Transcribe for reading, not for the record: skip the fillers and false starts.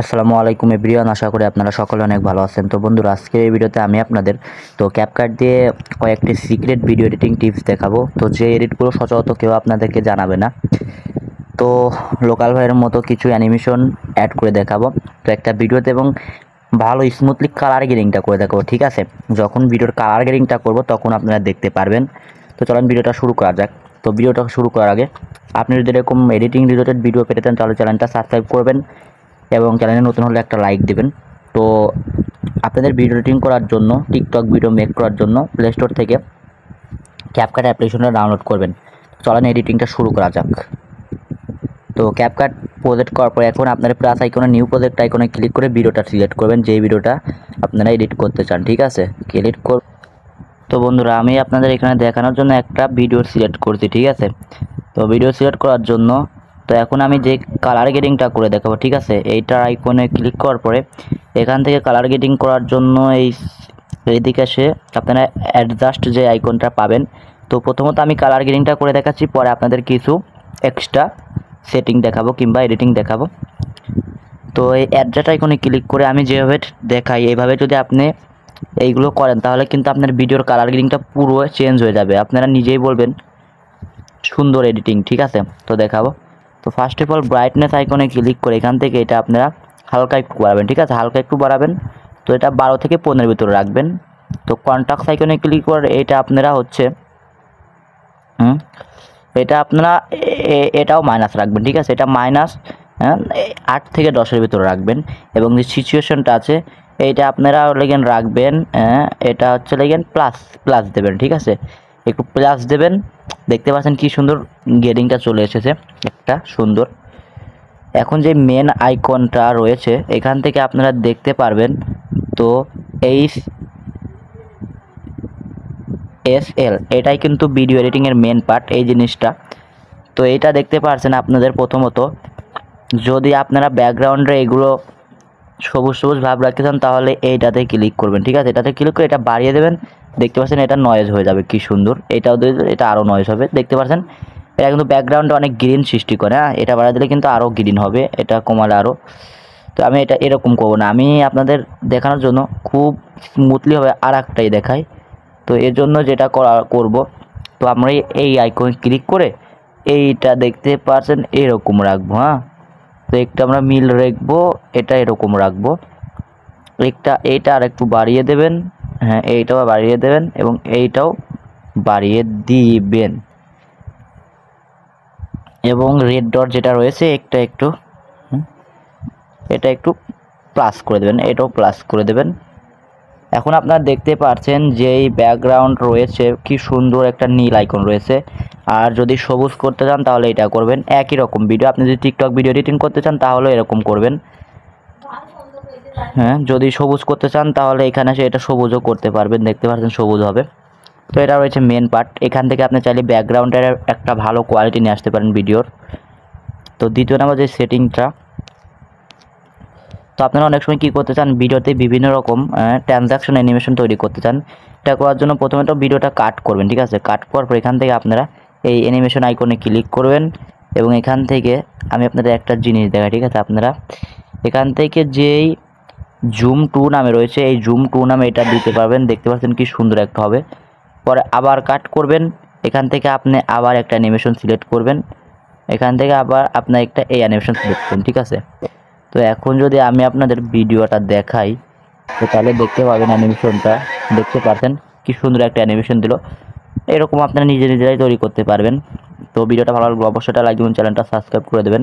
আসসালামু আলাইকুম এভরিওয়ান, আশা করি আপনারা সকলে অনেক ভালো আছেন। তো বন্ধুরা, আজকে এই ভিডিওতে আমি আপনাদের ক্যাপকাট দিয়ে কয়েকটি সিক্রেট ভিডিও এডিটিং টিপস দেখাবো। তো যে এডিটগুলো সচরাচর কেউ আপনাদেরকে জানাবে না, তো লোকাল ভাইয়ের মতো কিছু অ্যানিমেশন অ্যাড করে দেখাবো তো একটা ভিডিওতে, এবং ভালো স্মুথলি কালার গ্রেডিংটা করে দেখাবো। ঠিক আছে, যখন ভিডিওর কালার গ্রেডিংটা করব তখন আপনারা দেখতে পারবেন। তো চলেন ভিডিওটা শুরু করা যাক। তো ভিডিওটা শুরু করার আগে আপনি যদি এরকম এডিটিং রিলেটেড ভিডিও পেতে চান তাহলে চ্যানেলটা সাবস্ক্রাইব করবেন এবং চ্যানেলে নতুন হলে একটা লাইক দেবেন। তো আপনাদের ভিডিও এডিটিং করার জন্য, টিকটক ভিডিও মেক করার জন্য প্লে স্টোর থেকে ক্যাপকাট অ্যাপ্লিকেশনটা ডাউনলোড করবেন। চলেন এডিটিংটা শুরু করা যাক। তো ক্যাপকাট প্রজেক্ট করার পর এখন আপনার প্লাস আইকনে নিউ প্রজেক্ট আইকনে ক্লিক করে ভিডিওটা সিলেক্ট করবেন, যেই ভিডিওটা আপনারা এডিট করতে চান। ঠিক আছে, এডিট কর। তো বন্ধুরা, আমি আপনাদের এখানে দেখানোর জন্য একটা ভিডিও সিলেক্ট করছি। ঠিক আছে, তো ভিডিও সিলেক্ট করার জন্য তো এখন আমি যে কালার গ্রেডিংটা করে দেখাবো। ঠিক আছে, এইটার আইকনে ক্লিক করার পরে এখান থেকে কালার গ্রেডিং করার জন্য এইদিকে এসে আপনারা অ্যাডজাস্ট যে আইকনটা পাবেন। তো প্রথমত আমি কালার গ্রেডিংটা করে দেখাচ্ছি, পরে আপনাদের কিছু এক্সট্রা সেটিং দেখাবো কিংবা এডিটিং দেখাবো। তো এই অ্যাডজাস্ট আইকনে ক্লিক করে আমি যেভাবে দেখাই এইভাবে যদি আপনি এইগুলো করেন তাহলে কিন্তু আপনার ভিডিওর কালার গ্রেডিংটা পুরো চেঞ্জ হয়ে যাবে, আপনারা নিজেই বলবেন সুন্দর এডিটিং। ঠিক আছে, তো দেখাবো। তো ফার্স্ট অফ অল ব্রাইটনেস আইকনে ক্লিক করে এখান থেকে এটা আপনারা হালকা একটু বাড়াবেন। ঠিক আছে, হালকা একটু বাড়াবেন। তো এটা 12 থেকে 15 ভিতরে রাখবেন। তো কন্ট্রাস্ট আইকনে ক্লিক করে এটা আপনারা হচ্ছে এটা আপনারা এটাও মাইনাস রাখবেন। ঠিক আছে, এটা মাইনাস 8 থেকে 10-এর ভিতরে রাখবেন। এবং যে সিচুয়েশনটা আছে এইটা আপনারা লেগেন রাখবেন, এটা হচ্ছে লেগেন প্লাস দেবেন। ঠিক আছে, একটু প্লাস দেবেন। দেখতে পাচ্ছেন কি সুন্দর গ্রেডিংটা চলে এসেছে, একটা সুন্দর। এখন যে মেন আইকনটা রয়েছে এখান থেকে আপনারা দেখতে পারবেন, তো SL এটাই কিন্তু ভিডিও এডিটিংয়ের মেন পার্ট, এই জিনিসটা। তো এটা দেখতে পাচ্ছেন আপনাদের প্রথমত যদি আপনারা ব্যাকগ্রাউন্ডে এগুলো সবুজ সবুজ ভাব রাখতে চান তাহলে এইটাতে ক্লিক করবেন। ঠিক আছে, এটাতে ক্লিক করে এটা বাড়িয়ে দেবেন। দেখতে পাচ্ছেন এটা নয়েজ হয়ে যাবে, কি সুন্দর। এটাও এটা আরও নয়েজ হবে, দেখতে পাচ্ছেন। এটা কিন্তু ব্যাকগ্রাউন্ডে অনেক গ্রিন সৃষ্টি করে। এটা বাড়িয়ে দিলে কিন্তু আরও গ্রিন হবে, এটা কমালে আরও। তো আমি এটা এরকম করবো না, আমি আপনাদের দেখানোর জন্য খুব স্মুথলি হবে আর একটাই দেখাই। তো এর জন্য যেটা করব, তো আমরা এই আইকনে ক্লিক করে এইটা দেখতে পাচ্ছেন এরকম রাখবো। তো একটা আমরা মিল রাখবো, এটা এরকম রাখবো। এইটা আর একটু বাড়িয়ে দেবেন, এইটাও বাড়িয়ে দেবেন এবং এইটাও বাড়িয়ে দিবেন। এবং রেড ডট যেটা রয়েছে এটা একটু প্লাস করে দেবেন, এটাও প্লাস করে দেবেন। এখন আপনারা দেখতে পাচ্ছেন যে এই ব্যাকগ্রাউন্ড রয়েছে কি সুন্দর একটা নীল আইকন রয়েছে। আর যদি সবুজ করতে চান তাহলে এটা করবেন। একই রকম ভিডিও আপনি যদি টিকটক ভিডিও এডিটিং করতে চান তাহলে এরকম করবেন। যদি সবুজ করতে চান তাহলে এখানে এসে এটা সবুজও করতে পারবেন, দেখতে পাচ্ছেন সবুজ হবে। তো এটা রয়েছে মেন পার্ট। এখান থেকে আপনি চাইলে ব্যাকগ্রাউন্ডের একটা ভালো কোয়ালিটি নিয়ে আসতে পারেন ভিডিওর। তো দ্বিতীয় নাম্বার যে সেটিংটা, তো আপনারা অনেক সময় কী করতে চান, ভিডিওতে বিভিন্ন রকম ট্রানজাকশন অ্যানিমেশন তৈরি করতে চান। এটা করার জন্য প্রথমে তো ভিডিওটা কাট করবেন। ঠিক আছে, কাট করার পর এখান থেকে আপনারা এই অ্যানিমেশন আইকনে ক্লিক করবেন এবং এখান থেকে আমি আপনাদের একটা জিনিস দেখাই। ঠিক আছে, আপনারা এখান থেকে যেই জুম টু নামে রয়েছে এই জুম টু নামে এটা দিতে পারবেন, দেখতে পাচ্ছেন কি সুন্দর একটা হবে। পরে আবার কাট করবেন, এখান থেকে আপনি আবার একটা অ্যানিমেশন সিলেক্ট করবেন, এখান থেকে আবার আপনার একটা এই অ্যানিমেশন সিলেক্ট করবেন। ঠিক আছে, তো এখন যদি আমি আপনাদের ভিডিওটা দেখাই তো তাহলে দেখতে পাবেন অ্যানিমেশনটা, দেখতে পাচ্ছেন কি সুন্দর একটা অ্যানিমেশন দিল। এরকম আপনারা নিজেরাই তৈরি করতে পারবেন। তো ভিডিওটা ভালো লাগলে অবশ্যই লাইক দেবেন, চ্যানেলটা সাবস্ক্রাইব করে দেবেন।